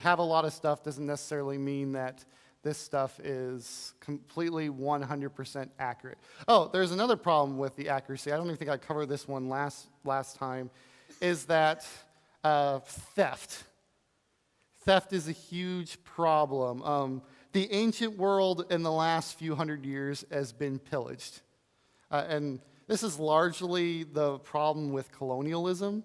have a lot of stuff doesn't necessarily mean that this stuff is completely 100% accurate. Oh, there's another problem with the accuracy. I don't even think I covered this one last time, is that theft. Theft is a huge problem. The ancient world in the last few hundred years has been pillaged. And this is largely the problem with colonialism,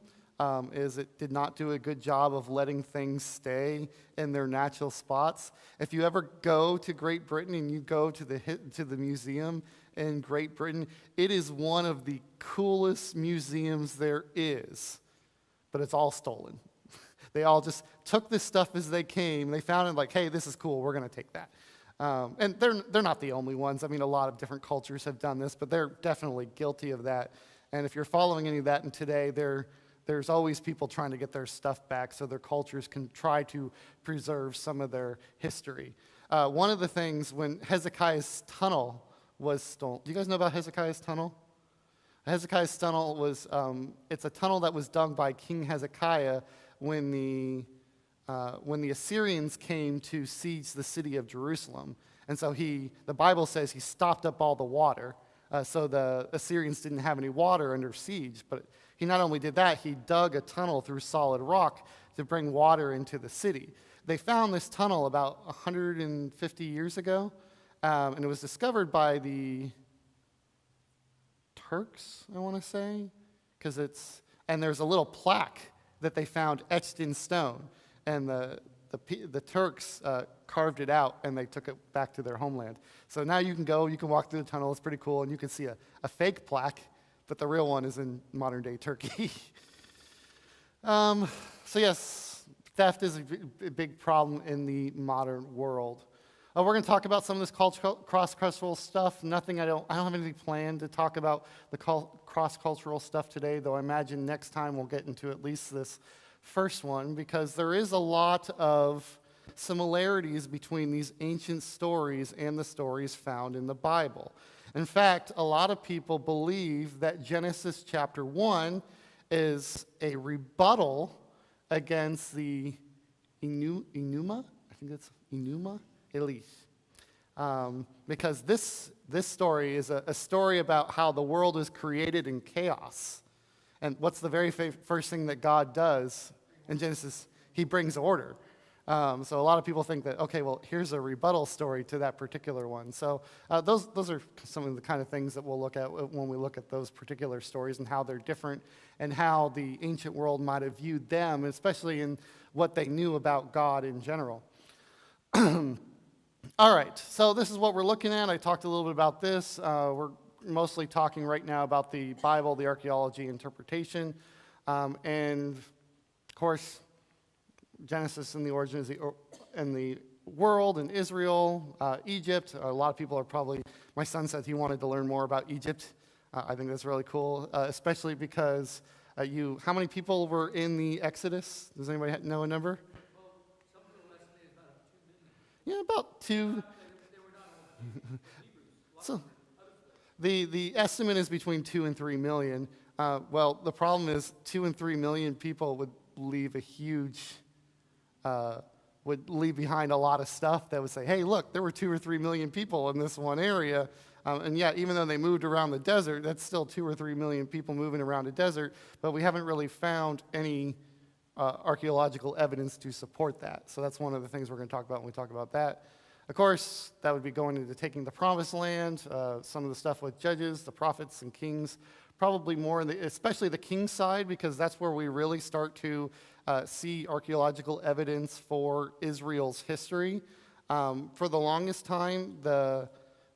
is it did not do a good job of letting things stay in their natural spots. If you ever go to Great Britain and you go to the museum in Great Britain, it is one of the coolest museums there is, but it's all stolen. They all just took this stuff as they came. They found it like, hey, this is cool. We're going to take that. And they're not the only ones. I mean, a lot of different cultures have done this, but they're definitely guilty of that. And if you're following any of that, and today there's always people trying to get their stuff back so their cultures can try to preserve some of their history. One of the things when Hezekiah's tunnel was stolen, do you guys know about Hezekiah's tunnel? Hezekiah's tunnel was, it's a tunnel that was dug by King Hezekiah when the Assyrians came to siege the city of Jerusalem. And so the Bible says he stopped up all the water, so the Assyrians didn't have any water under siege. But he not only did that, he dug a tunnel through solid rock to bring water into the city. They found this tunnel about 150 years ago, and it was discovered by the Turks, I want to say, and there's a little plaque that they found etched in stone, and the Turks carved it out, and they took it back to their homeland. So now you can walk through the tunnel, it's pretty cool, and you can see a fake plaque, but the real one is in modern-day Turkey. So yes, theft is a big problem in the modern world. We're going to talk about some of this cross-cultural stuff. I don't have anything planned to talk about the cross-cultural stuff today, though I imagine next time we'll get into at least this first one, because there is a lot of similarities between these ancient stories and the stories found in the Bible. In fact, a lot of people believe that Genesis chapter 1 is a rebuttal against the Enuma? I think it's Enuma Elish. Because this story is a story about how the world is created in chaos. And what's the very first thing that God does in Genesis? He brings order. So a lot of people think that, okay, well, here's a rebuttal story to that particular one. So those are some of the kind of things that we'll look at when we look at those particular stories and how they're different and how the ancient world might have viewed them, especially in what they knew about God in general. All right, so this is what we're looking at. I talked a little bit about this. We're mostly talking right now about the Bible, the archaeology, interpretation, and of course, Genesis and the origins and the world and Israel, Egypt. A lot of people are probably, my son said he wanted to learn more about Egypt. I think that's really cool, especially because how many people were in the Exodus? Does anybody know a number? Yeah, about 2. So the estimate is between 2 and 3 million. Well, the problem is 2 and 3 million people would leave behind a lot of stuff that would say, hey, look, there were 2 or 3 million people in this one area. And yet, even though they moved around the desert, that's still 2 or 3 million people moving around a desert. But we haven't really found any archaeological evidence to support that. So that's one of the things we're going to talk about when we talk about that. Of course, that would be going into taking the promised land, some of the stuff with judges, the prophets, and kings, probably more, especially the king side, because that's where we really start to see archaeological evidence for Israel's history. For the longest time,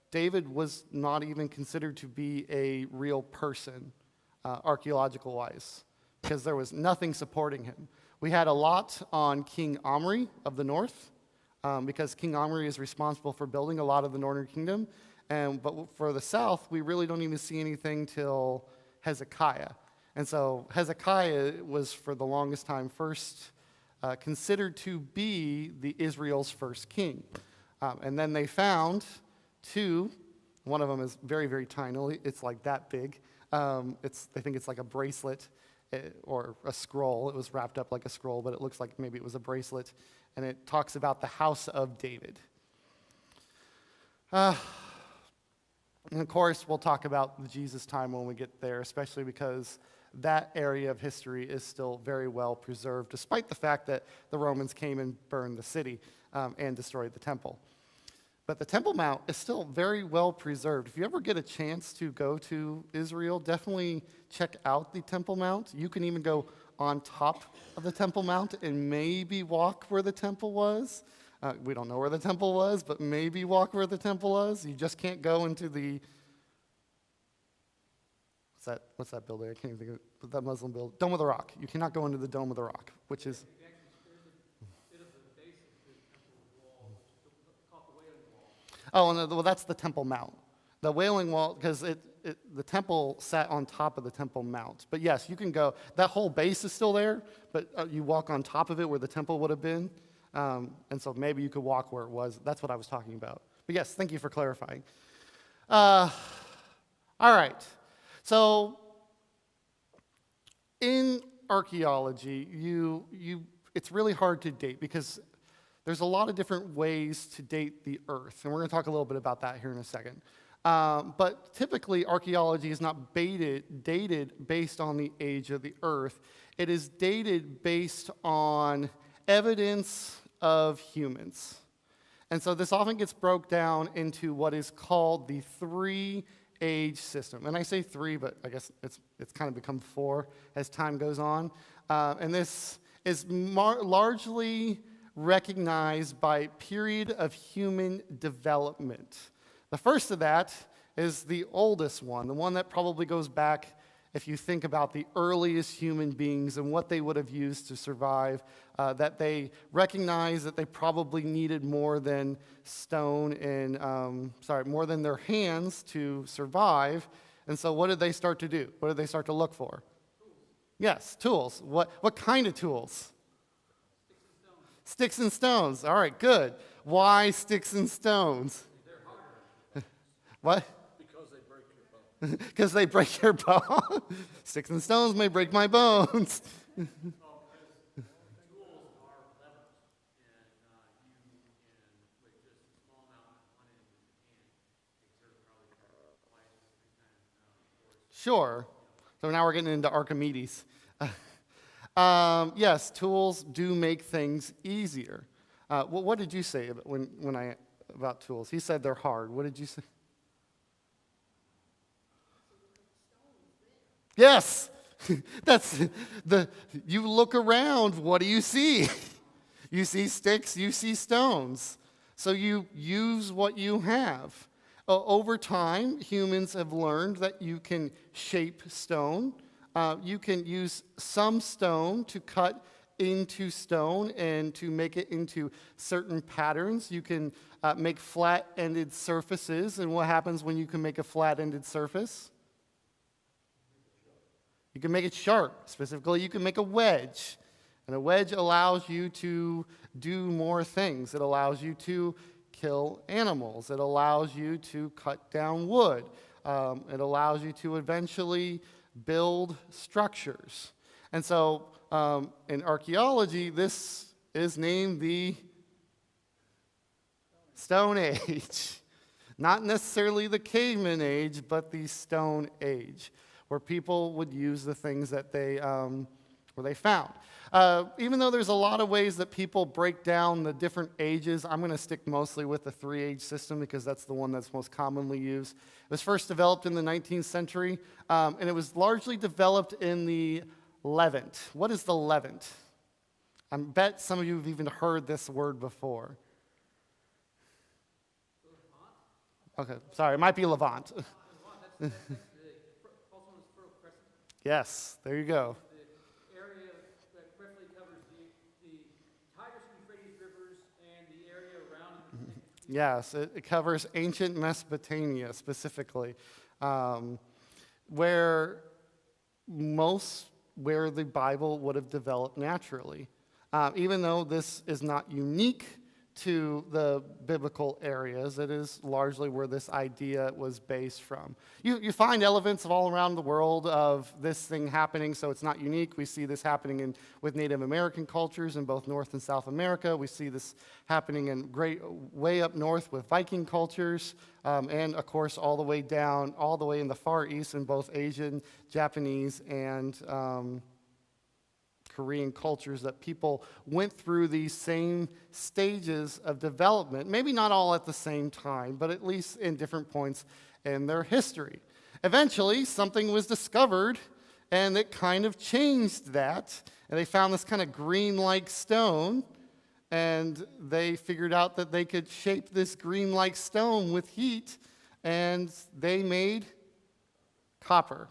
David was not even considered to be a real person, archaeological-wise, because there was nothing supporting him. We had a lot on King Omri of the north, because King Omri is responsible for building a lot of the northern kingdom. But for the south, we really don't even see anything till Hezekiah. And so Hezekiah was, for the longest time, first considered to be Israel's first king. And then they found 2. One of them is very, very tiny. It's like that big. They think it's like a bracelet or a scroll. It was wrapped up like a scroll, but it looks like maybe it was a bracelet. and it talks about the house of David. And of course, we'll talk about the Jesus time when we get there, especially because that area of history is still very well preserved, despite the fact that the Romans came and burned the city and destroyed the temple. But the Temple Mount is still very well preserved. If you ever get a chance to go to Israel, definitely check out the Temple Mount. You can even go on top of the Temple Mount and maybe walk where the temple was. We don't know where the temple was, but maybe walk where the temple was. You just can't go into the, what's that building? I can't even think of it. That Muslim building. Dome of the Rock. You cannot go into the Dome of the Rock, which is... Oh, no, well, that's the Temple Mount. The Wailing Wall, because the temple sat on top of the Temple Mount. But yes, you can go. That whole base is still there, but you walk on top of it where the temple would have been. And so maybe you could walk where it was. That's what I was talking about. But yes, thank you for clarifying. All right. So in archaeology, it's really hard to date because there's a lot of different ways to date the earth, and we're going to talk a little bit about that here in a second. But typically, archaeology is not dated based on the age of the earth. It is dated based on evidence of humans. And so this often gets broke down into what is called the three-age system. And I say three, but I guess it's kind of become four as time goes on. And this is largely recognized by period of human development. The first of that is the oldest one, the one that probably goes back, if you think about the earliest human beings and what they would have used to survive, that they recognized that they probably needed more than stone and, more than their hands to survive. And so what did they start to do? What did they start to look for? Tools. Yes, tools. What kind of tools? Sticks and stones. All right, good. Why sticks and stones? They're harder. What? Because they break your bone. Because they break your bone. Sticks and stones may break my bones. No, because tools are levers, and you can, with just a small amount of one end of your hand, exert probably twice or three times force. Sure. So now we're getting into Archimedes. Yes, tools do make things easier. What did you say about tools? He said they're hard. What did you say? Yes, you look around, what do you see? You see sticks, you see stones. So you use what you have. Over time, humans have learned that you can shape stone. You can use some stone to cut into stone and to make it into certain patterns. You can make flat-ended surfaces. And what happens when you can make a flat-ended surface? You can make it sharp. Specifically, you can make a wedge. And a wedge allows you to do more things. It allows you to kill animals. It allows you to cut down wood. It allows you to eventually build structures. And so in archaeology, this is named the Stone Age. Not necessarily the caveman age, but the Stone Age, where people would use the things that they found. Even though there's a lot of ways that people break down the different ages, I'm going to stick mostly with the three-age system because that's the one that's most commonly used. It was first developed in the 19th century, and it was largely developed in the Levant. What is the Levant? I bet some of you have even heard this word before. Okay, sorry, it might be Levant. Yes, there you go. The area that roughly covers the Tigris and Euphrates rivers and the area around. Yes, it covers ancient Mesopotamia specifically, where the Bible would have developed naturally. Even though this is not unique to the biblical areas. It is largely where this idea was based from. You find elements of all around the world of this thing happening, so it's not unique. We see this happening with Native American cultures in both North and South America. We see this happening in way up north with Viking cultures, and of course all the way down, all the way in the Far East in both Asian, Japanese, and Korean cultures, that people went through these same stages of development, maybe not all at the same time, but at least in different points in their history. Eventually, something was discovered, and it kind of changed that, and they found this kind of green-like stone, and they figured out that they could shape this green-like stone with heat, and they made copper.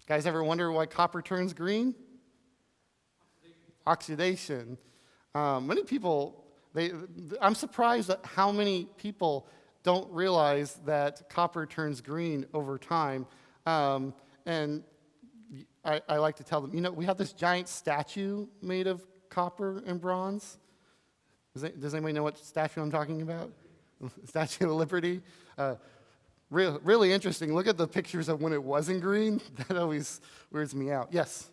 Guys ever wonder why copper turns green? Oxidation. Many people, I'm surprised at how many people don't realize that copper turns green over time. And I like to tell them, we have this giant statue made of copper and bronze. Does anybody know what statue I'm talking about? Statue of Liberty. Really interesting. Look at the pictures of when it wasn't green. That always weirds me out. Yes?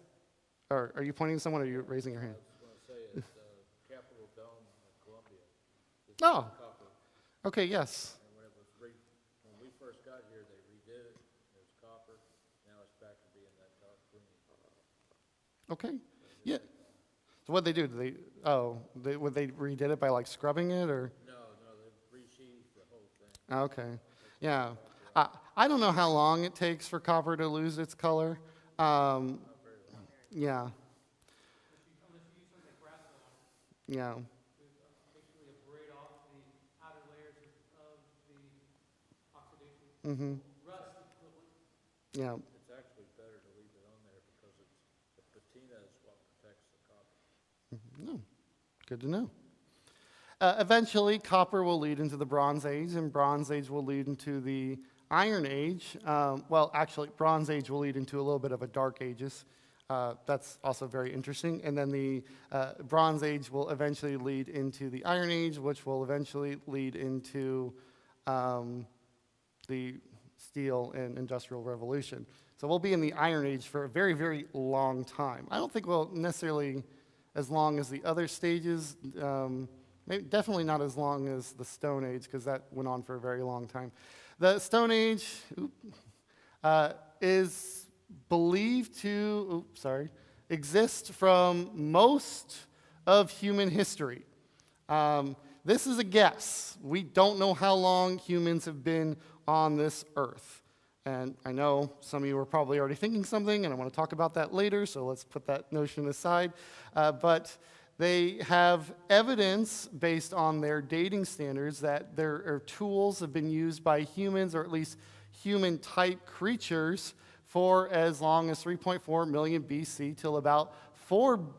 Or are you pointing to someone, or are you raising your hand? I was going to say, it's the Capitol Dome of Columbia. It's Oh. copper. Okay, yes. And when we first got here, they redid it. It was copper. Now it's back to being that dark green. Okay. Yeah. So what they do? They redid it by like scrubbing it, or? No, they resheathed the whole thing. Okay. Yeah. I don't know how long it takes for copper to lose its color. Yeah. Unless you use something like graphite, Yeah. basically abrade off the outer layers of the oxidation, rust equivalent. Yeah. It's actually better to leave it on there because the patina is what protects the copper. No. Good to know. Eventually, copper will lead into the Bronze Age, and Bronze Age will lead into the Iron Age. Well, actually, Bronze Age will lead into a little bit of a Dark Ages. That's also very interesting. And then the Bronze Age will eventually lead into the Iron Age, which will eventually lead into the Steel and Industrial Revolution. So we'll be in the Iron Age for a very, very long time. I don't think we'll necessarily as long as the other stages, definitely not as long as the Stone Age, because that went on for a very long time. The Stone Age is believed to, exist from most of human history. This is a guess. We don't know how long humans have been on this earth. And I know some of you are probably already thinking something, and I want to talk about that later, so let's put that notion aside. But they have evidence based on their dating standards that there are tools that have been used by humans, or at least human-type creatures, for as long as 3.4 million BC till about 2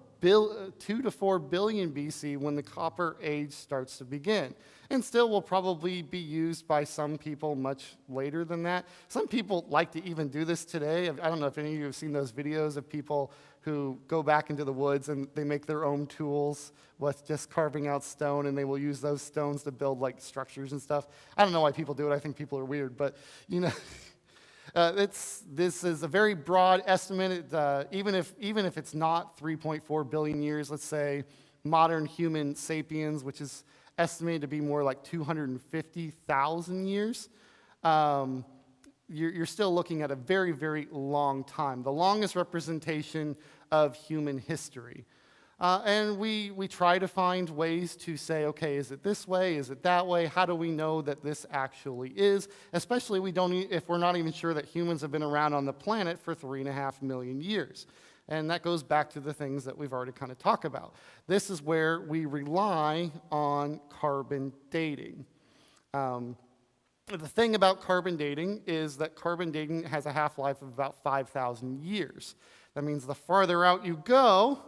to 4 billion BC, when the Copper Age starts to begin. And still will probably be used by some people much later than that. Some people like to even do this today. I don't know if any of you have seen those videos of people who go back into the woods and they make their own tools with just carving out stone, and they will use those stones to build like structures and stuff. I don't know why people do it. I think people are weird, but you know. This is a very broad estimate. Even if it's not 3.4 billion years, let's say modern human sapiens, which is estimated to be more like 250,000 years, you're still looking at a very, very long time, the longest representation of human history. And we try to find ways to say, okay, is it this way? Is it that way? How do we know that this actually is? Especially if we're not even sure that humans have been around on the planet for 3.5 million years. And that goes back to the things that we've already kind of talked about. This is where we rely on carbon dating. The thing about carbon dating is that carbon dating has a half-life of about 5,000 years. That means the farther out you go,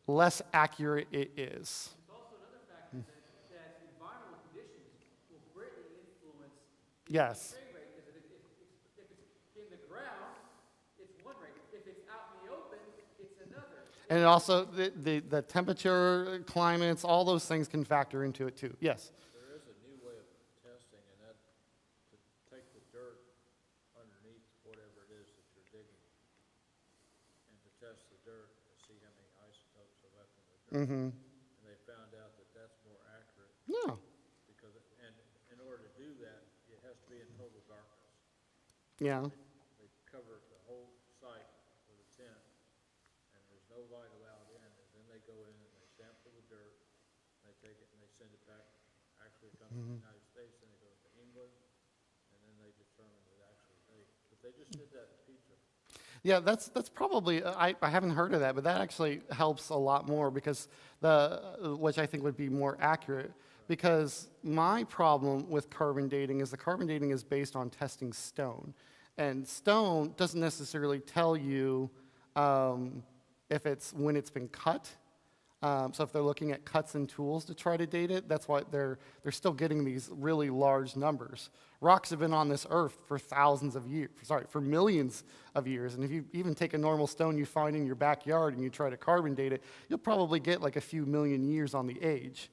less accurate it is. There's also another factor that environmental conditions will greatly influence the Yes. decay rate, because if it's in the ground, it's one rate. If it's out in the open, it's another. And it also, the temperature, climates, all those things can factor into it too. Yes? There is a new way of testing, and that to take the dirt underneath whatever it is that you're digging, and to test the dirt and see how many isotopes are left in the dirt. Mm-hmm. And they found out that that's more accurate Yeah. because, and in order to do that, it has to be in total darkness. Yeah. They cover the whole site with a tent, and there's no light allowed in, and then they go in and they sample the dirt, and they take it and they send it back. Actually, it comes to the United States, then it goes to England, and then they determine the actual date. But they just did that in Peter. Yeah, that's probably, I haven't heard of that, but that actually helps a lot more because which I think would be more accurate, because my problem with carbon dating is the carbon dating is based on testing stone. And stone doesn't necessarily tell you if it's when it's been cut. So if they're looking at cuts and tools to try to date it, that's why they're still getting these really large numbers. Rocks have been on this earth for for millions of years. And if you even take a normal stone you find in your backyard and you try to carbon date it, you'll probably get like a few million years on the age.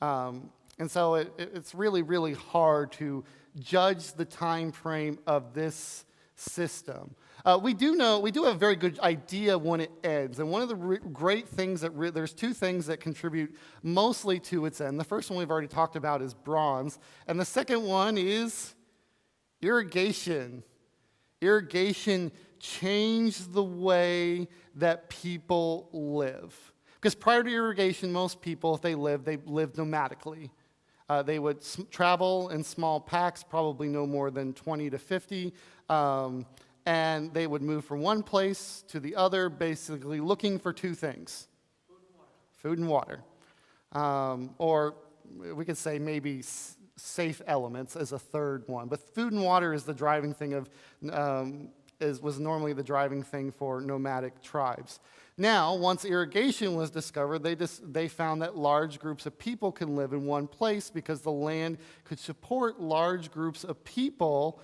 And so it's really, really hard to judge the time frame of this system. We do have a very good idea when it ends. And one of the great things there's two things that contribute mostly to its end. The first one we've already talked about is bronze. And the second one is irrigation. Irrigation changed the way that people live. Because prior to irrigation, most people, if they lived nomadically. They would travel in small packs, probably no more than 20 to 50. And they would move from one place to the other, basically looking for two things. Food and water. Or we could say maybe safe elements as a third one. But food and water is the driving thing was normally the driving thing for nomadic tribes. Now, once irrigation was discovered, they found that large groups of people can live in one place because the land could support large groups of people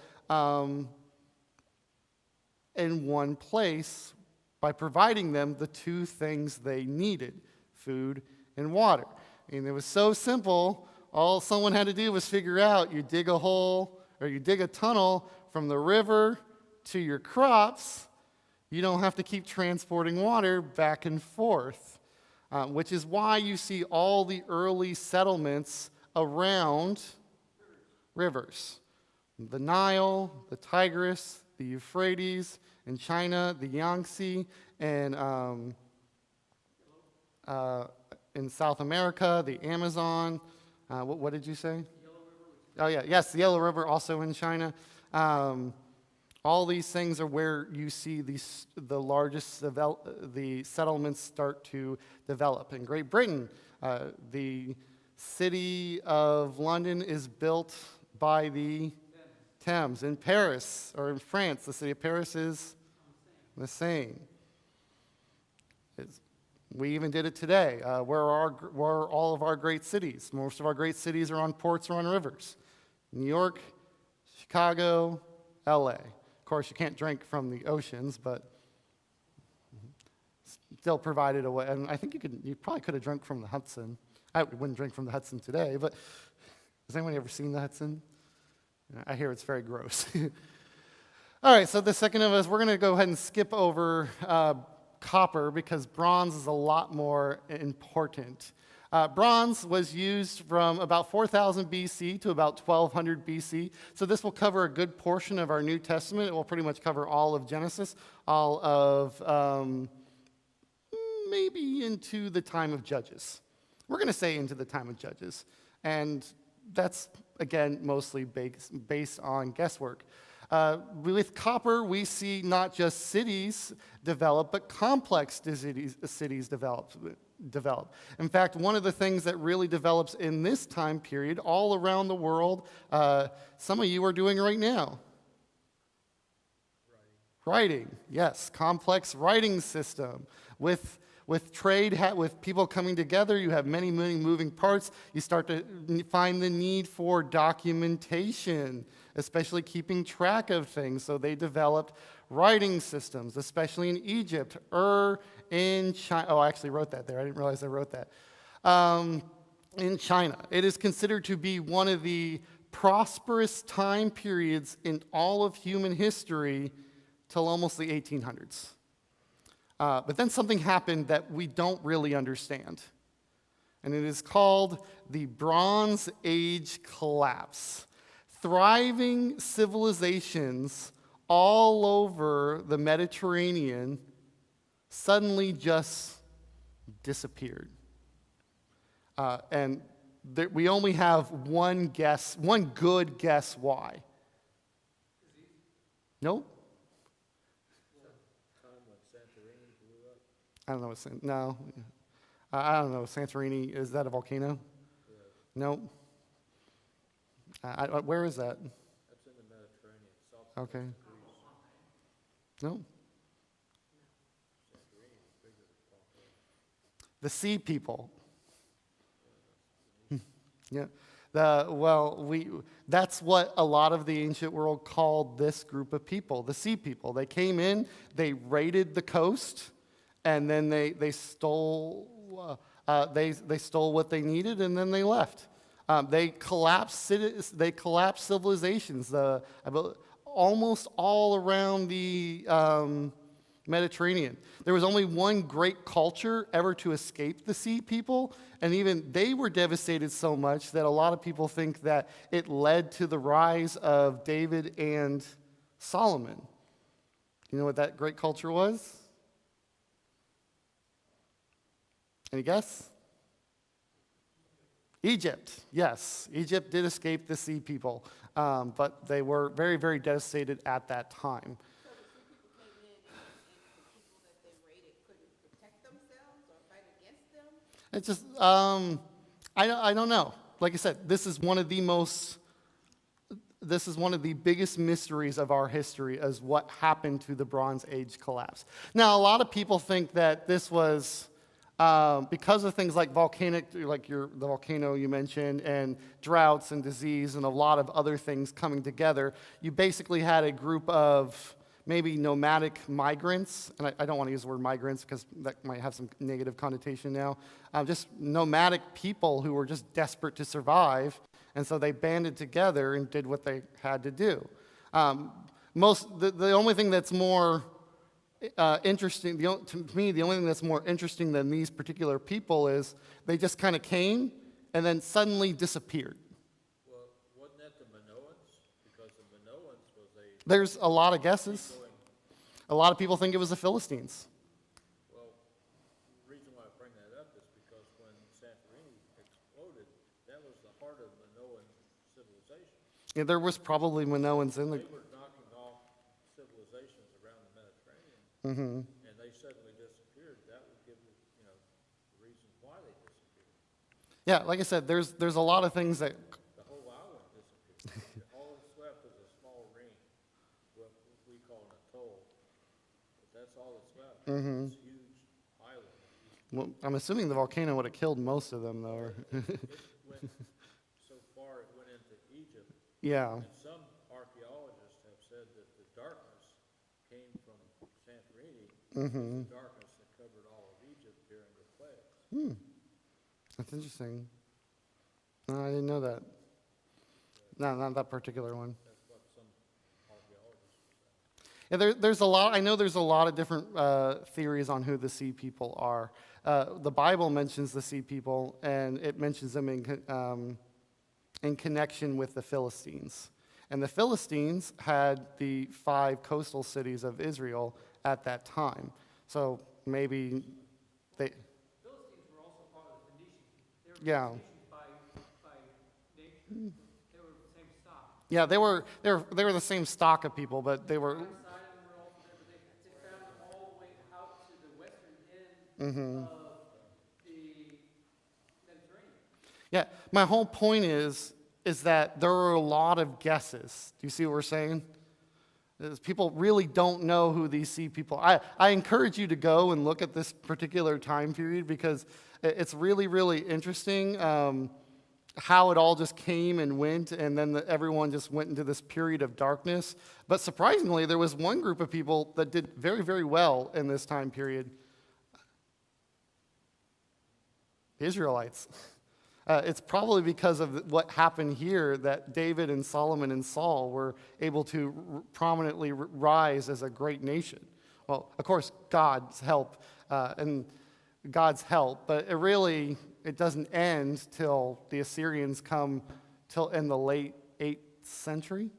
in one place by providing them the two things they needed, food and water. And it was so simple, all someone had to do was figure out you dig a hole or you dig a tunnel from the river to your crops. You don't have to keep transporting water back and forth, which is why you see all the early settlements around rivers. The Nile, the Tigris, the Euphrates, in China, the Yangtze, and in South America, the Amazon. What did you say? Oh, yeah. Yes, the Yellow River also in China. All these things are where you see the largest the settlements start to develop. In Great Britain, the city of London is built by the Thames. In Paris, or in France, the city of Paris is the same. We even did it today. Where are all of our great cities? Most of our great cities are on ports or on rivers. New York, Chicago, LA. Of course, you can't drink from the oceans, but still provided a way. And I think you probably could have drunk from the Hudson. I wouldn't drink from the Hudson today, but has anyone ever seen the Hudson? I hear it's very gross. All right, so the second of us, we're going to go ahead and skip over copper because bronze is a lot more important. Bronze was used from about 4000 BC to about 1200 BC. So this will cover a good portion of our New Testament. It will pretty much cover all of Genesis, all of maybe into the time of Judges. We're going to say into the time of Judges. And that's, again, mostly based on guesswork. With copper, we see not just cities develop, but complex cities develop. In fact, one of the things that really develops in this time period all around the world, some of you are doing right now. Writing, yes, complex writing system with with trade, with people coming together, you have many, many moving parts. You start to find the need for documentation, especially keeping track of things. So they developed writing systems, especially in Egypt, in China. Oh, I actually wrote that there. I didn't realize I wrote that. In China. It is considered to be one of the prosperous time periods in all of human history till almost the 1800s. But then something happened that we don't really understand. And it is called the Bronze Age collapse. Thriving civilizations all over the Mediterranean suddenly just disappeared. And we only have one good guess why. Nope. I don't know what no. I don't know. Santorini, is that a volcano? Yeah. Nope. Where is that? That's in the Mediterranean, south Okay. of Greece. Nope. Santorini is bigger than Pompeii. The sea people. Yeah. That's what a lot of the ancient world called this group of people, the sea people. They came in, they raided the coast, and then they stole what they needed, and then they left. They collapsed civilizations. Almost all around the Mediterranean. There was only one great culture ever to escape the sea people, and even they were devastated so much that a lot of people think that it led to the rise of David and Solomon. You know what that great culture was? Any guess? Egypt. Yes, Egypt did escape the sea people, but they were very, very devastated at that time. It's just, I don't know. Like I said, this is one of the biggest mysteries of our history as what happened to the Bronze Age collapse. Now, a lot of people think that this was because of things like the volcano you mentioned, and droughts and disease and a lot of other things coming together. You basically had a group of maybe nomadic migrants, and I don't want to use the word migrants because that might have some negative connotation now, just nomadic people who were just desperate to survive, and so they banded together and did what they had to do. The only thing that's more interesting, to me, the only thing that's more interesting than these particular people is they just kind of came and then suddenly disappeared. Well, wasn't that the Minoans? Because the Minoans was There's a lot of guesses. A lot of people think it was the Philistines. Well, the reason why I bring that up is because when Santorini exploded, that was the heart of Minoan civilization. Yeah, there was probably Minoans in the. They were knocking off civilizations around the Mediterranean, and they suddenly disappeared. That would give the reason why they disappeared. Yeah, like I said, there's a lot of things that. The whole island disappeared. All that's left is a small ring, what we call an atoll. But that's all that's left. This huge island. Well, I'm assuming the volcano would have killed most of them, though. It went so far it went into Egypt. Yeah. And some archaeologists have said that the darkness came from Santorini, the darkness that covered all of Egypt during the plagues. That's interesting. No, I didn't know that. No, not that particular one. That's what some archaeologists say. Yeah, there's a lot. I know there's a lot of different theories on who the sea people are. The Bible mentions the sea people, and it mentions them in connection with the Philistines. And the Philistines had the 5 coastal cities of Israel at that time. So maybe they. Philistines were also part of the Phoenicians. They were Yeah. Phoenicians by nature. They were the same stock. Yeah, they were the same stock of people, but they were. Side of them were also there, but they found them all the way out to the western end of the Mediterranean. Yeah, my whole point is that there are a lot of guesses. Do you see what we're saying? is people really don't know who these sea people are. I encourage you to go and look at this particular time period because it's really, really interesting how it all just came and went, and then everyone just went into this period of darkness. But surprisingly, there was one group of people that did very, very well in this time period. The Israelites. It's probably because of what happened here that David and Solomon and Saul were able to prominently rise as a great nation. Well, of course, God's help, but it doesn't end till the Assyrians come till in the late 8th century.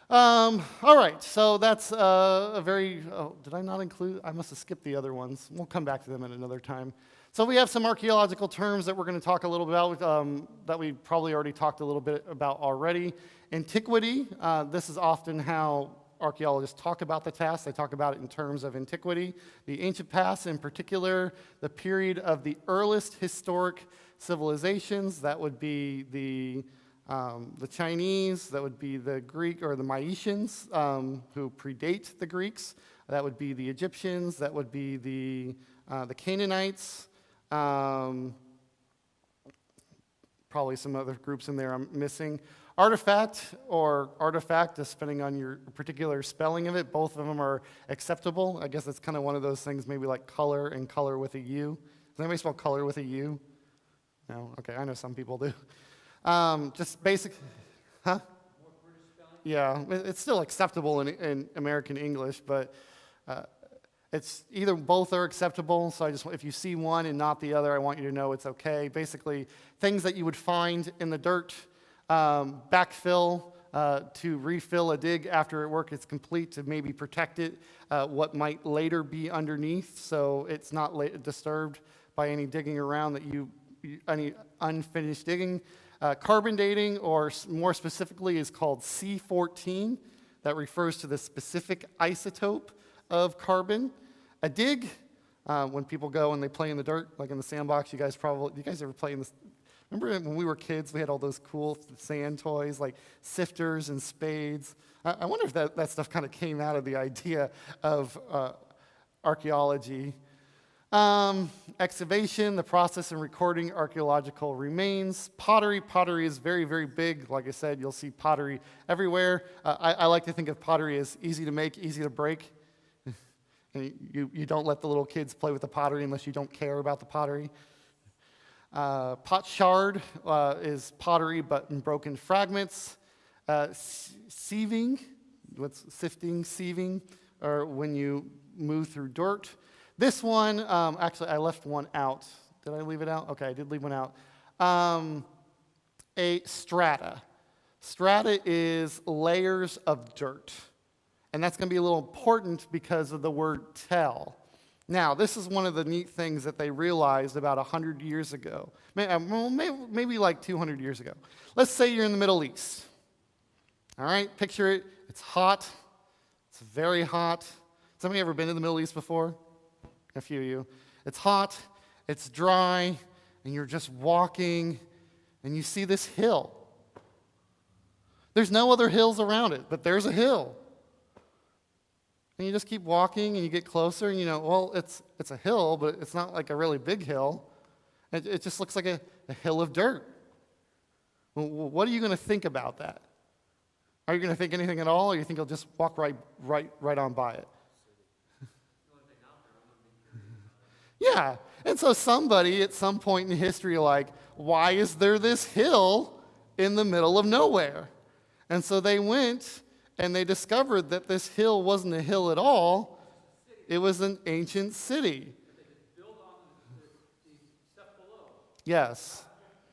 All right, so that's did I not include? I must have skipped the other ones. We'll come back to them at another time. So we have some archaeological terms that we're going to talk a little bit about that we probably already talked a little bit about already. Antiquity, this is often how archaeologists talk about the task. They talk about it in terms of antiquity. The ancient past, in particular, the period of the earliest historic civilizations, that would be the Chinese, that would be the Greek or the Maitians who predate the Greeks, that would be the Egyptians, that would be the Canaanites, probably some other groups in there I'm missing. Artifact or artifact, depending on your particular spelling of it, both of them are acceptable. I guess it's kind of one of those things, maybe like color and color with a U. Does anybody spell color with a U? No? Okay, I know some people do. Just basic, huh? Yeah, it's still acceptable in American English, but it's either both are acceptable. So if you see one and not the other, I want you to know it's okay. Basically, things that you would find in the dirt, backfill to refill a dig after work is complete to maybe protect it, what might later be underneath, so it's not disturbed by any digging around any unfinished digging. Carbon dating, or more specifically, is called C14. That refers to the specific isotope of carbon. A dig, when people go and they play in the dirt, like in the sandbox, you guys ever play in this? Remember when we were kids, we had all those cool sand toys like sifters and spades. I wonder if that stuff kind of came out of the idea of archaeology. Excavation, the process and recording archaeological remains. Pottery is very, very big. Like I said, you'll see pottery everywhere. I like to think of pottery as easy to make, easy to break. And you don't let the little kids play with the pottery unless you don't care about the pottery. Potsherd is pottery but in broken fragments. Sieving, what's sifting, sieving, or when you move through dirt. This one, actually, I left one out. Did I leave it out? Okay, I did leave one out. A strata. Strata is layers of dirt. And that's going to be a little important because of the word tell. Now, this is one of the neat things that they realized about 100 years ago. Maybe like 200 years ago. Let's say you're in the Middle East. All right, picture it. It's hot. It's very hot. Somebody ever been to the Middle East before? A few of you. It's hot, it's dry, and you're just walking, and you see this hill. There's no other hills around it, but there's a hill. And you just keep walking, and you get closer, and it's a hill, but it's not like a really big hill. It just looks like a hill of dirt. Well, what are you going to think about that? Are you going to think anything at all, or you think you'll just walk right on by it? Yeah, and so somebody at some point in history why is there this hill in the middle of nowhere? And so they went and they discovered that this hill wasn't a hill at all. It was an ancient city. Build on the stuff below. Yes.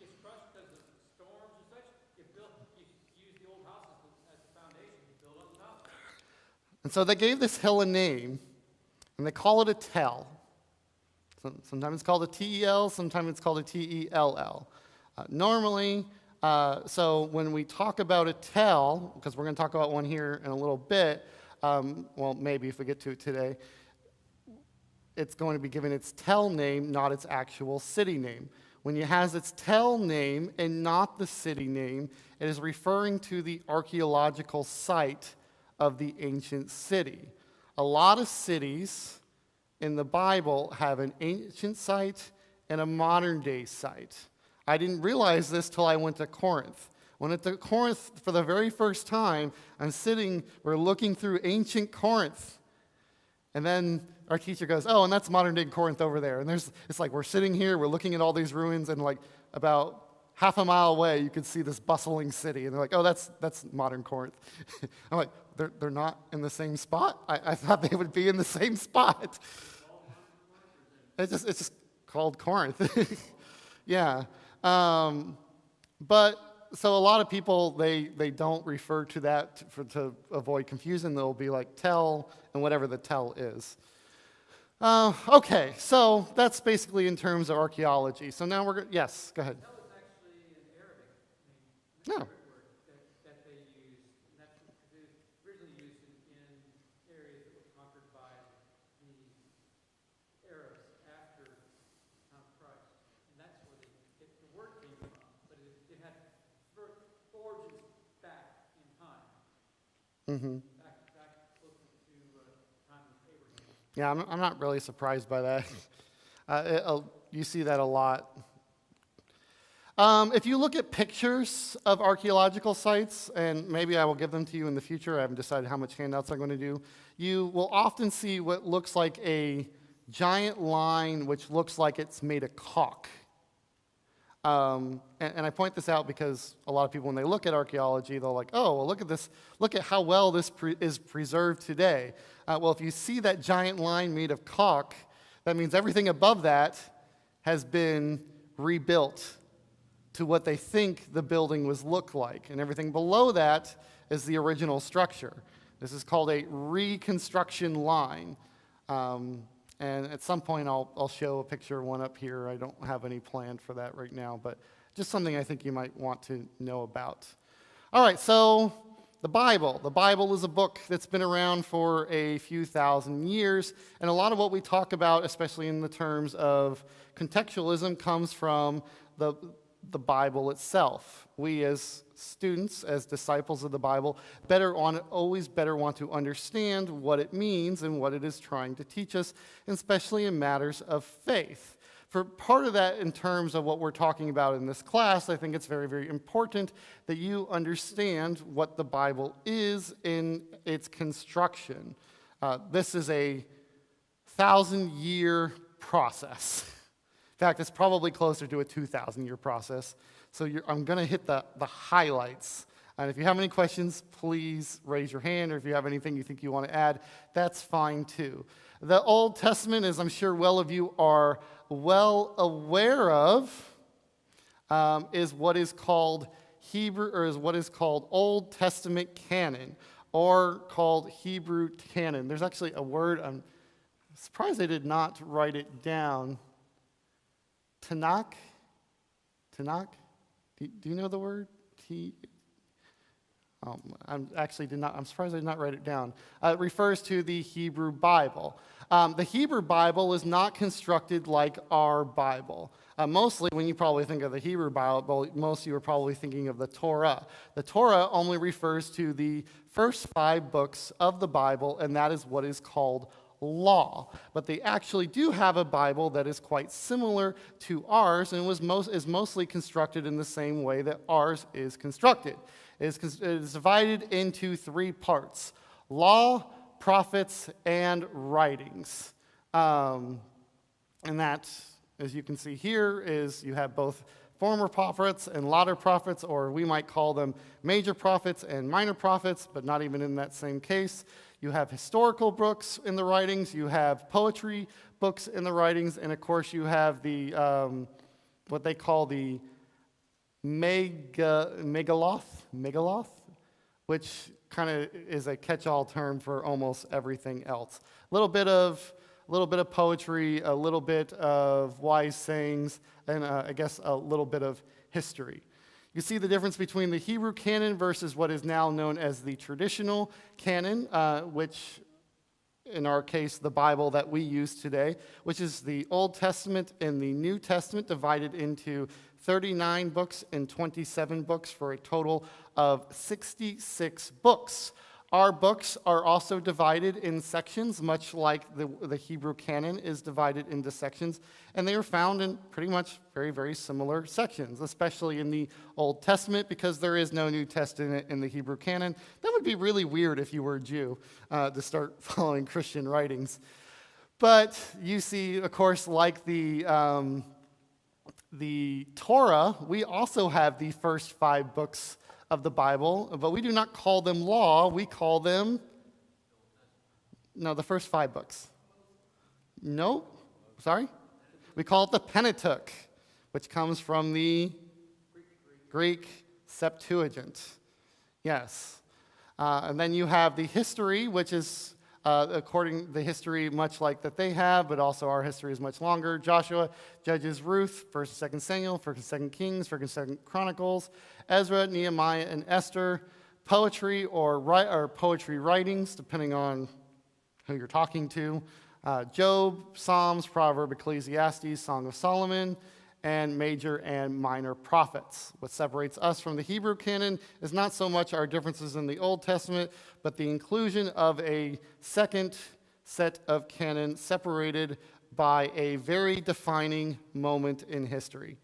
It's crushed because of storms and such. You use the old houses as the foundation. You build on top. And so they gave this hill a name, and they call it a tell. Sometimes it's called a TEL, sometimes it's called a TELL. Normally, so when we talk about a tell, because we're going to talk about one here in a little bit, maybe if we get to it today, it's going to be given its tell name, not its actual city name. When it has its tell name and not the city name, it is referring to the archaeological site of the ancient city. A lot of cities in the Bible have an ancient site and a modern day site. I didn't realize this till I went to Corinth. When I went to Corinth for the very first time, we're looking through ancient Corinth. And then our teacher goes, oh, and that's modern day Corinth over there. And it's like we're sitting here, we're looking at all these ruins, and like about half a mile away, you could see this bustling city. And they're like, oh, that's modern Corinth. I'm like, they're not in the same spot? I thought they would be in the same spot. It's just called Corinth. Yeah. But so a lot of people, they don't refer to that to avoid confusion. They'll be like tell and whatever the tell is. Okay, so that's basically in terms of archaeology. So now yes, go ahead. That was actually an Arabic name, No. Arabic word that they used. And that's what it was originally used in areas that were conquered by the Arabs after the time of Christ. And that's where the word came from. But it had origins back in time. Mm-hmm. Back closer to the time of Abraham. Yeah, I'm not really surprised by that. You see that a lot. If you look at pictures of archaeological sites, and maybe I will give them to you in the future, I haven't decided how much handouts I'm going to do, you will often see what looks like a giant line which looks like it's made of caulk. And I point this out because a lot of people, when they look at archaeology, they're like, oh, well, look at this. Look at how well this is preserved today. Well, if you see that giant line made of caulk, that means everything above that has been rebuilt to what they think the building was look like. And everything below that is the original structure. This is called a reconstruction line. And at some point, I'll show a picture of one up here. I don't have any planned for that right now, but just something I think you might want to know about. All right, so the Bible. The Bible is a book that's been around for a few thousand years, and a lot of what we talk about, especially in the terms of contextualism, comes from the Bible itself. We as students, as disciples of the Bible, always better want to understand what it means and what it is trying to teach us, especially in matters of faith. For part of that, in terms of what we're talking about in this class, I think it's very, very important that you understand what the Bible is in its construction. This is a 1,000-year process. In fact, it's probably closer to a 2,000-year process. So I'm going to hit the highlights. And if you have any questions, please raise your hand, or if you have anything you think you want to add, that's fine too. The Old Testament, as I'm sure well of you are well aware of, is what is called Old Testament canon, or called Hebrew canon. There's actually a word, I'm surprised I did not write it down. Tanakh? Do you know the word? I'm surprised I did not write it down. It refers to the Hebrew Bible. The Hebrew Bible is not constructed like our Bible. Mostly, when you probably think of the Hebrew Bible, most of you are probably thinking of the Torah. The Torah only refers to the first 5 books of the Bible, and that is what is called law. But they actually do have a Bible that is quite similar to ours, and is mostly constructed in the same way that ours is constructed. It is divided into 3 parts: law, prophets, and writings. And that, as you can see here, is you have both former prophets and latter prophets, or we might call them major prophets and minor prophets, but not even in that same case. You have historical books in the writings, you have poetry books in the writings, and of course you have the what they call the megaloth, which kind of is a catch-all term for almost everything else. A little bit of poetry, a little bit of wise sayings, and I guess a little bit of history. You see the difference between the Hebrew canon versus what is now known as the traditional canon, which in our case, the Bible that we use today, which is the Old Testament and the New Testament divided into 39 books and 27 books for a total of 66 books. Our books are also divided in sections, much like the Hebrew canon is divided into sections, and they are found in pretty much very, very similar sections, especially in the Old Testament, because there is no New Testament in the Hebrew canon. That would be really weird if you were a Jew to start following Christian writings. But you see, of course, like the Torah, we also have the first 5 books of the Bible, but we do not call them law. We call them, no, the first 5 books. No, sorry. We call it the Pentateuch, which comes from the Greek Septuagint. Yes. And then you have the history, which is according to the history much like that they have, but also our history is much longer. Joshua, Judges, Ruth, 1st and 2nd Samuel, 1st and 2nd Kings, 1st and 2nd Chronicles, Ezra, Nehemiah, and Esther. Poetry or poetry writings, depending on who you're talking to. Job, Psalms, Proverb, Ecclesiastes, Song of Solomon, and major and minor prophets. What separates us from the Hebrew canon is not so much our differences in the Old Testament, but the inclusion of a second set of canon separated by a very defining moment in history.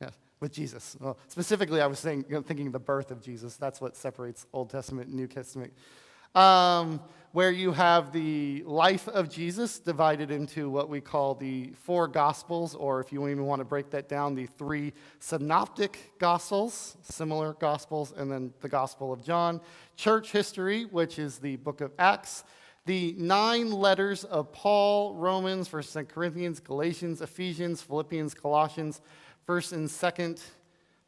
Yes, with Jesus. Well, specifically, I was thinking the birth of Jesus. That's what separates Old Testament and New Testament. Where you have the life of Jesus divided into what we call the 4 Gospels, or if you even want to break that down, the 3 synoptic Gospels, similar Gospels, and then the Gospel of John. Church history, which is the book of Acts. The 9 letters of Paul, Romans, 1st and 2nd Corinthians, Galatians, Ephesians, Philippians, Colossians, 1st and 2nd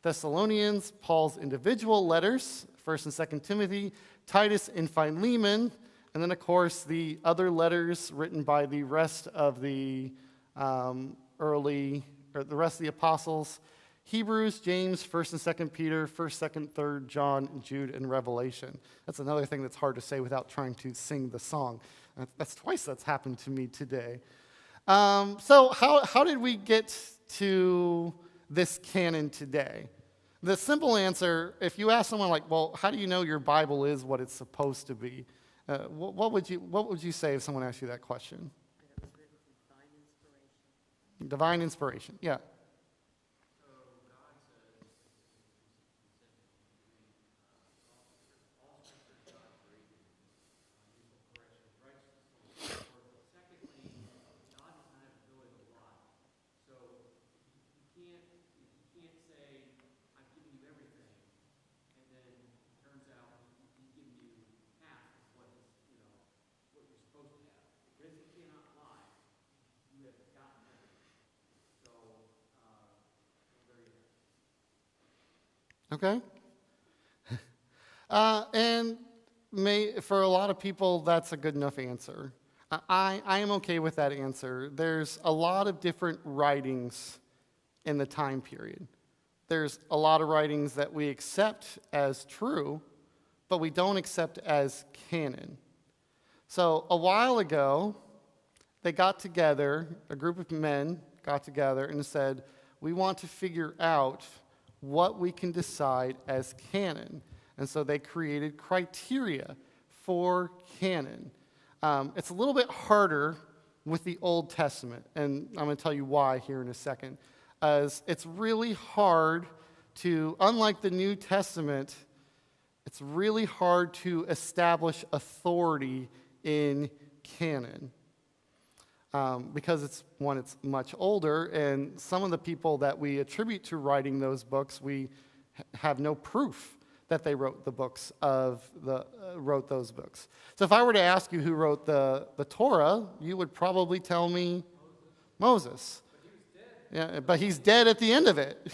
Thessalonians, Paul's individual letters, 1st and 2nd Timothy, Titus and Philemon, and then, of course, the other letters written by the rest of the the rest of the apostles, Hebrews, James, 1st and 2nd Peter, 1st, 2nd, 3rd John, Jude, and Revelation. That's another thing that's hard to say without trying to sing the song. That's twice that's happened to me today. So how did we get to this canon today? The simple answer, if you ask someone like, well, how do you know your Bible is what it's supposed to be? What would you say if someone asked you that question? That it was written through divine inspiration. Divine inspiration, yeah. Okay. And for a lot of people, that's a good enough answer. I am okay with that answer. There's a lot of different writings in the time period. There's a lot of writings that we accept as true, but we don't accept as canon. So a while ago, they got together, a group of men got together and said, we want to figure out what we can decide as canon. And so they created criteria for canon. It's a little bit harder with the Old Testament, and I'm going to tell you why here in a second. As it's really hard to, unlike the New Testament, it's really hard to establish authority in canon. Because it's much older, and some of the people that we attribute to writing those books, we have no proof that they wrote those books. So if I were to ask you who wrote the Torah, you would probably tell me Moses. Yeah, but he's dead at the end of it.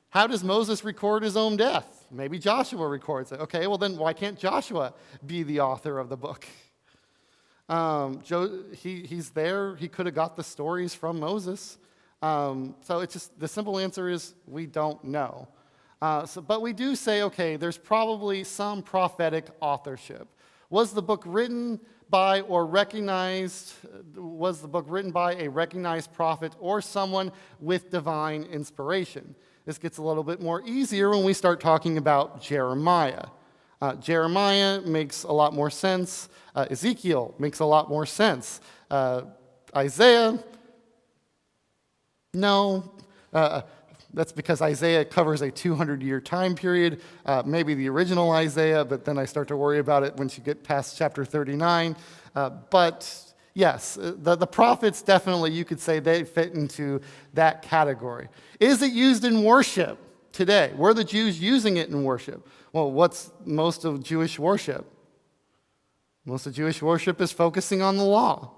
How does Moses record his own death? Maybe Joshua records it. Okay, well then why can't Joshua be the author of the book? He's there. He could have got the stories from Moses. So it's just the simple answer is we don't know. But we do say, okay, there's probably some prophetic authorship. Was the book written by a recognized prophet or someone with divine inspiration? This gets a little bit more easier when we start talking about Jeremiah. Jeremiah makes a lot more sense. Ezekiel makes a lot more sense. Isaiah, no. That's because Isaiah covers a 200-year time period, maybe the original Isaiah, but then I start to worry about it once you get past chapter 39. But yes, the prophets definitely, you could say they fit into that category. Is it used in worship today? Were the Jews using it in worship? Well, what's most of Jewish worship? Most of Jewish worship is focusing on the law.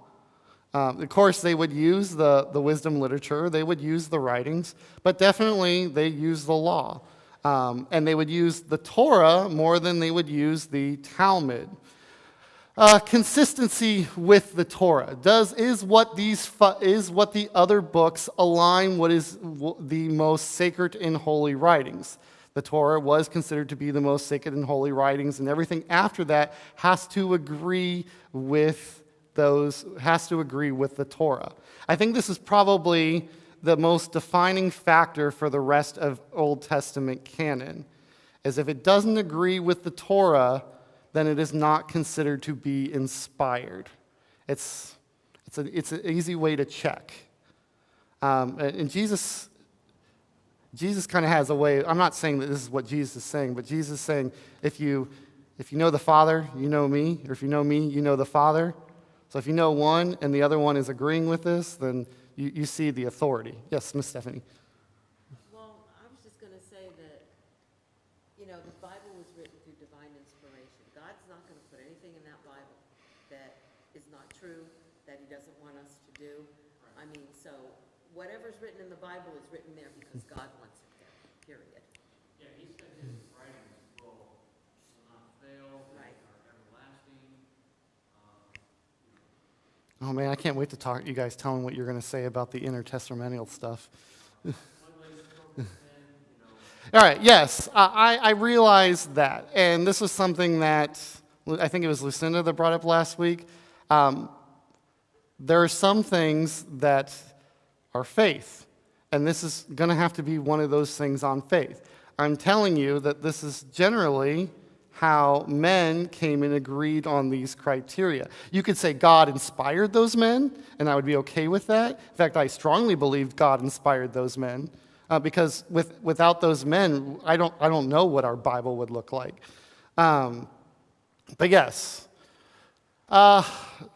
Of course, they would use the wisdom literature, they would use the writings, but definitely they use the law. And they would use the Torah more than they would use the Talmud. Consistency with the Torah. Is what the other books align what is the most sacred and holy writings? The Torah was considered to be the most sacred and holy writings, and everything after that has to agree with the Torah. I think this is probably the most defining factor for the rest of Old Testament canon, is if it doesn't agree with the Torah, then it is not considered to be inspired. It's an easy way to check. And Jesus kind of has a way. I'm not saying that this is what Jesus is saying, but Jesus is saying, if you know the Father, you know me, or if you know me, you know the Father. So if you know one and the other one is agreeing with this, then you see the authority. Yes, Miss Stephanie. Well, I was just going to say that, the Bible was written through divine inspiration. God's not going to put anything in that Bible that is not true, that he doesn't want us to do. I mean, so whatever's written in the Bible is written there because God wants it there, period. Yeah, he said his writings will not fail, Right. are everlasting. Oh man, I can't wait to talk. You guys tell me what you're going to say about the intertestamental stuff. All right, yes, I realize that. And this was something that I think it was Lucinda that brought up last week. There are some things that are faith, and this is going to have to be one of those things on faith. I'm telling you that this is generally how men came and agreed on these criteria. You could say God inspired those men, and I would be okay with that. In fact, I strongly believe God inspired those men, because without those men, I don't know what our Bible would look like. But yes,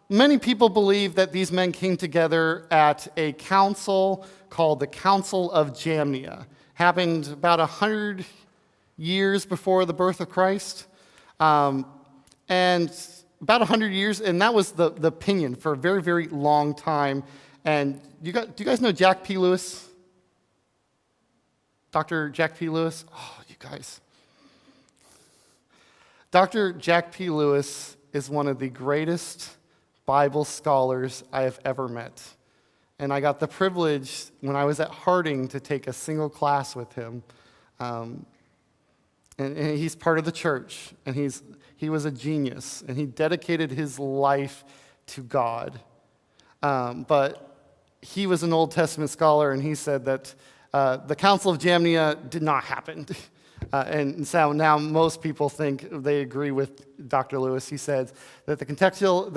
many people believe that these men came together at a council called the Council of Jamnia. Happened about 100 years before the birth of Christ. And about 100 years, and that was the opinion for a very, very long time. And do you guys know Jack P. Lewis? Dr. Jack P. Lewis? Oh, you guys. Dr. Jack P. Lewis is one of the greatest Bible scholars I have ever met. And I got the privilege when I was at Harding to take a single class with him. And he's part of the church, and he was a genius, and he dedicated his life to God. But he was an Old Testament scholar, and he said that the Council of Jamnia did not happen. And so now most people think they agree with Dr. Lewis. He says that the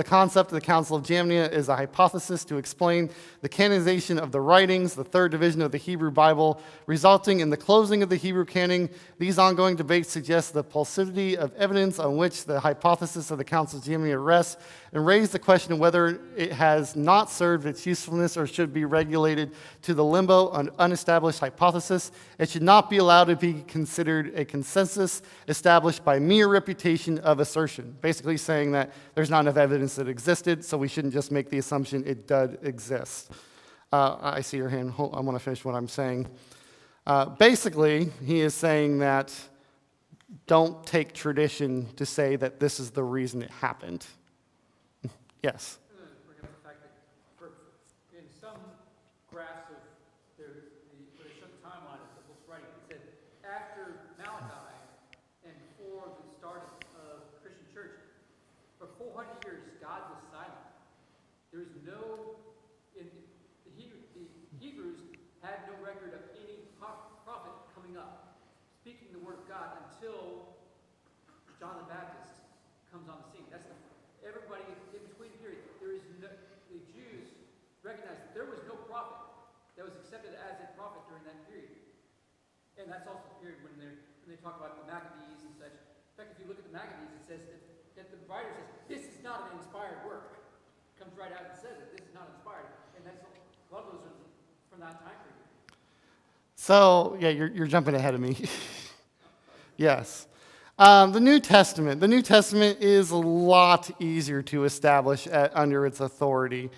concept of the Council of Jamnia is a hypothesis to explain the canonization of the writings, the third division of the Hebrew Bible, resulting in the closing of the Hebrew canon. These ongoing debates suggest the paucity of evidence on which the hypothesis of the Council of Jamnia rests, and raise the question of whether it has not served its usefulness or should be regulated to the limbo of unestablished hypothesis. It should not be allowed to be considered a consensus established by mere reputation of assertion. Basically saying that there's not enough evidence that it existed, so we shouldn't just make the assumption it does exist. I see your hand. I want to finish what I'm saying. Basically, he is saying that don't take tradition to say that this is the reason it happened. Yes? Bring up the fact that in some graphs of there's some timeline of the book's writing, it said after was silent. There is no, the Hebrews had no record of any prophet coming up, speaking the word of God until John the Baptist comes on the scene. Everybody in between period. The Jews recognized that there was no prophet that was accepted as a prophet during that period. And that's also the period when they talk about the Maccabees and such. In fact, if you look at the Maccabees, it says that the writer says, this is not an inspired work. Comes right out and says it. This is not inspired. And that's a lot of those are from that time period. So, yeah, you're jumping ahead of me. Yes. The New Testament. The New Testament is a lot easier to establish under its authority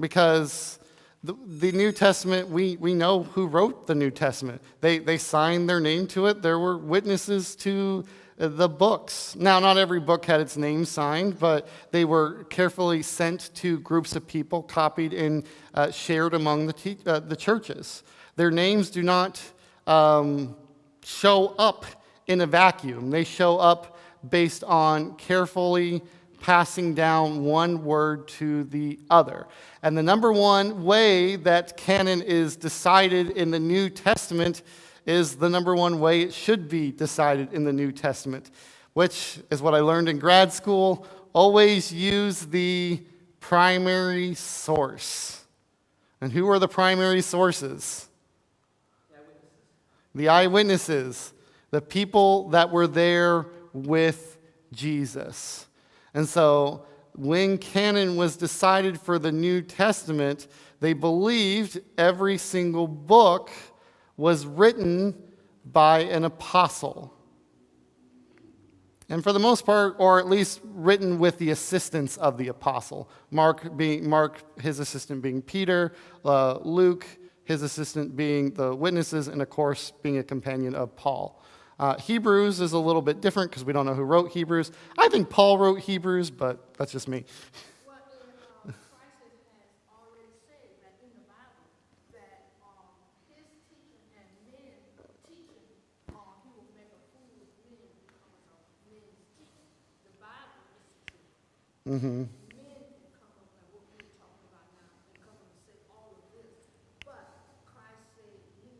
because the New Testament, we know who wrote the New Testament. They signed their name to it. There were witnesses to the books. Now, not every book had its name signed, but they were carefully sent to groups of people, copied and shared among the churches. Their names do not show up in a vacuum. They show up based on carefully passing down one word to the other. And the number one way that canon is decided in the New Testament is the number one way it should be decided in the New Testament, which is what I learned in grad school. Always use the primary source. And who are the primary sources? The eyewitnesses. The people that were there with Jesus. And so when canon was decided for the New Testament, they believed every single book was written by an apostle. And for the most part, or at least written with the assistance of the apostle. Mark, his assistant being Peter, Luke, his assistant being the witnesses, and of course, being a companion of Paul. Hebrews is a little bit different because we don't know who wrote Hebrews. I think Paul wrote Hebrews, but that's just me. Well, Christ has already said that in the Bible that his teaching and men teaching, he will make a fool of men because of men's teaching. The Bible is the truth. Mm-hmm. Men can come up and what we're talking about now and come up and say all of this. But Christ said, he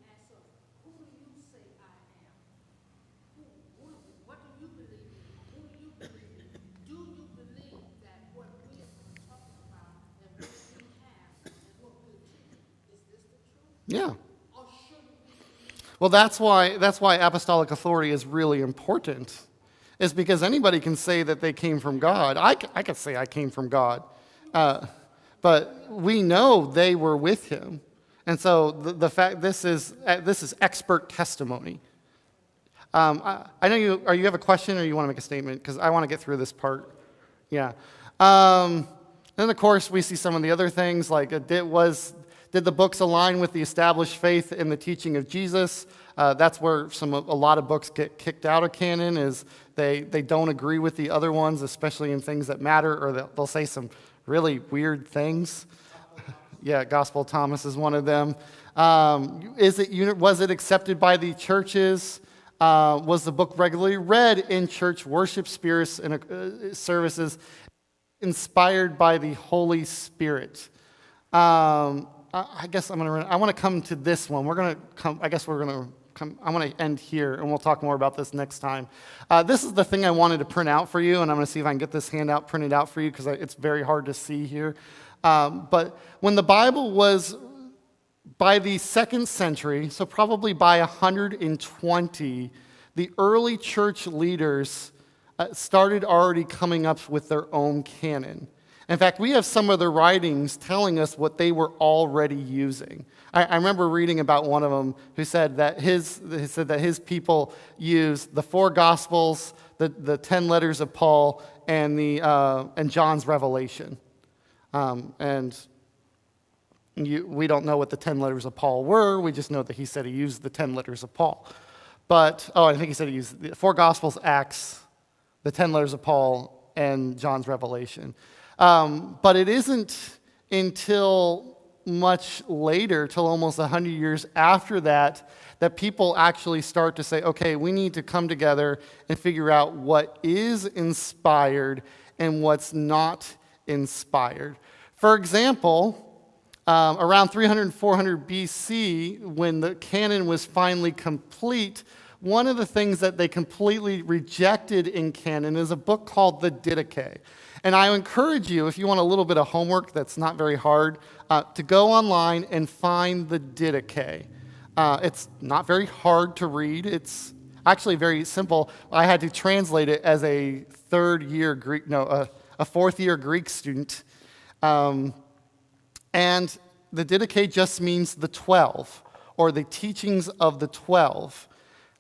asked us, who do you say I am? What do you believe in? Who do you believe in? Do you believe that what we are talking about and what we have and what we're teaching, is this the truth? Yeah. Or should we? Well, that's why apostolic authority is really important. Is because anybody can say that they came from God. I could say I came from God. But we know they were with him. And so the fact this is expert testimony. I know you have a question or you want to make a statement? Because I want to get through this part. Yeah. Then, of course, we see some of the other things, like did the books align with the established faith in the teaching of Jesus? That's where a lot of books get kicked out of canon, is they don't agree with the other ones, especially in things that matter, or they'll say some really weird things. Yeah, Gospel of Thomas is one of them. Was it accepted by the churches? Was the book regularly read in church worship services, inspired by the Holy Spirit? I guess I want to come to this one. I want to end here, and we'll talk more about this next time. This is the thing I wanted to print out for you, and I'm going to see if I can get this handout printed out for you because it's very hard to see here. But when the Bible was, by the 2nd century, so probably by 120, the early church leaders started already coming up with their own canon. In fact, we have some of their writings telling us what they were already using. I remember reading about one of them who said that his people used the 4 Gospels, the 10 letters of Paul, and John's Revelation. We don't know what the 10 letters of Paul were. We just know that he said he used the 10 letters of Paul. But, I think he said he used the 4 Gospels, Acts, the 10 letters of Paul, and John's Revelation. But it isn't until much later, till almost 100 years after that, that people actually start to say, okay, we need to come together and figure out what is inspired and what's not inspired. For example, around 300 and 400 BC, when the canon was finally complete, one of the things that they completely rejected in canon is a book called the Didache. And I encourage you, if you want a little bit of homework that's not very hard, to go online and find the Didache. It's not very hard to read. It's actually very simple. I had to translate it as a fourth year Greek student. And the Didache just means the 12, or the teachings of the 12.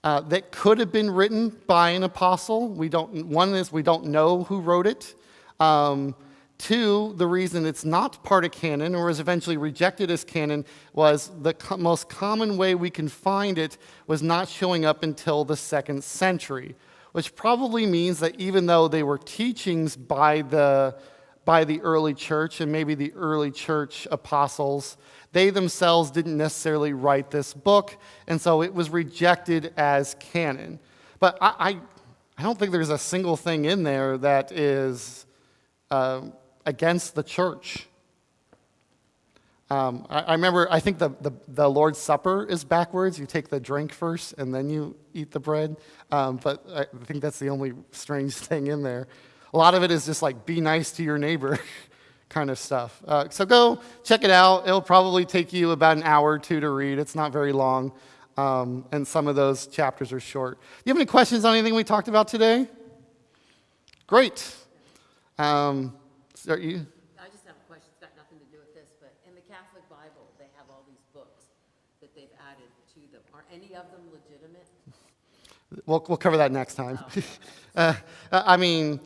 That could have been written by an apostle. One is we don't know who wrote it. Two, the reason it's not part of canon or was eventually rejected as canon was the most common way we can find it was not showing up until the 2nd century, which probably means that even though they were teachings by the early church and maybe the early church apostles, they themselves didn't necessarily write this book, and so it was rejected as canon. But I don't think there's a single thing in there that is against the church. I remember, I think the Lord's Supper is backwards. You take the drink first, and then you eat the bread. But I think that's the only strange thing in there. A lot of it is just like, be nice to your neighbor kind of stuff. So go check it out. It'll probably take you about an hour or two to read. It's not very long. And some of those chapters are short. Do you have any questions on anything we talked about today? Great. Are you? I just have a question. It's got nothing to do with this, but in the Catholic Bible, they have all these books that they've added to them. Are any of them legitimate? We'll cover that next time. I mean,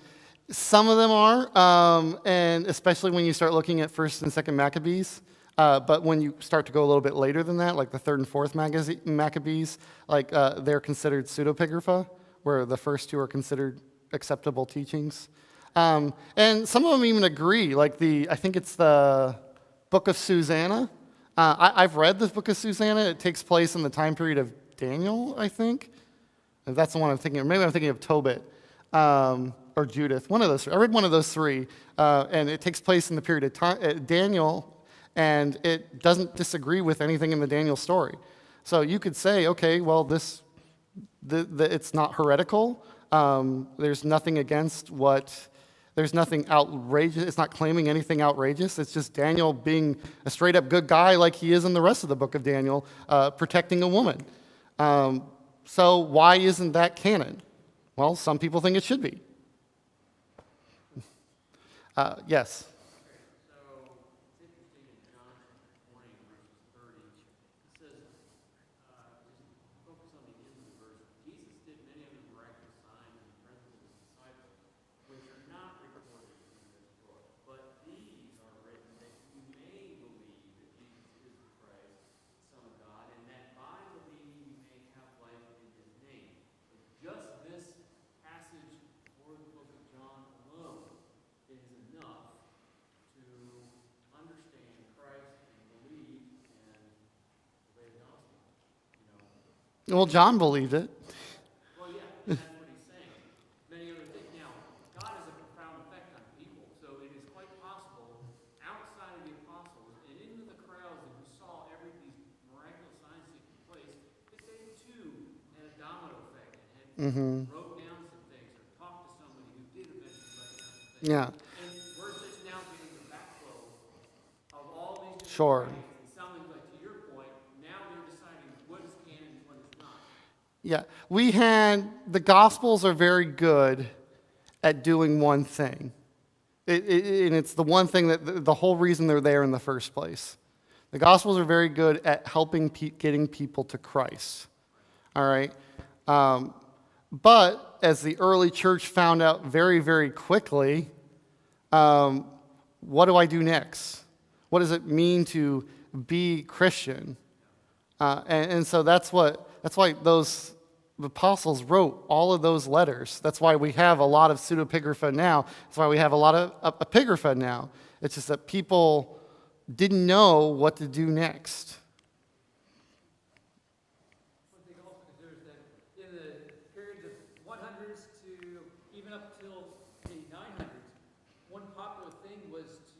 some of them are, and especially when you start looking at 1st and 2nd Maccabees. But when you start to go a little bit later than that, like the 3rd and 4th Maccabees, like they're considered pseudepigrapha, where the first two are considered acceptable teachings. And some of them even agree, like I think it's the Book of Susanna. I've read the Book of Susanna. It takes place in the time period of Daniel, I think. If that's the one I'm thinking of. Maybe I'm thinking of Tobit or Judith. One of those. I read one of those three, and it takes place in the period of time, Daniel, and it doesn't disagree with anything in the Daniel story. So you could say, okay, well, it's not heretical. There's nothing against there's nothing outrageous. It's not claiming anything outrageous. It's just Daniel being a straight up good guy like he is in the rest of the book of Daniel, protecting a woman. So why isn't that canon? Well, some people think it should be. Yes? So it's interesting in John 20, verses 30, it says, just focus on the end of the verse. Jesus did many other miraculous signs in the presence of his disciples, which are not recorded in this book. But these are written that you may believe that Jesus is the Christ, Son of God, and that by believing you may have life in his name. Just this passage or the book of John alone is enough to understand Christ and believe and obey the gospel. Well, John believed it. Well, yeah, that's what he's saying. Many other things. Now, God has a profound effect on people, so it is quite possible outside of the apostles and into the crowds who saw these miraculous signs taking place, that they too had a domino effect and wrote down some things or talked to somebody who did eventually write down some things. Yeah. And we're just now getting the backflow of all these different Sure. writings. It sounded like, to your point, now they're deciding what is canon and what is not. Yeah, the Gospels are very good at doing one thing. And it's the one thing that the whole reason they're there in the first place. The Gospels are very good at helping getting people to Christ. All right? But as the early church found out very, very quickly, what do I do next? What does it mean to be Christian? And so that's why those apostles wrote all of those letters. That's why we have a lot of pseudepigrapha now. That's why we have a lot of epigrapha now. It's just that people didn't know what to do next. One thing also considers that in the periods of 100s to even up till the 900s, was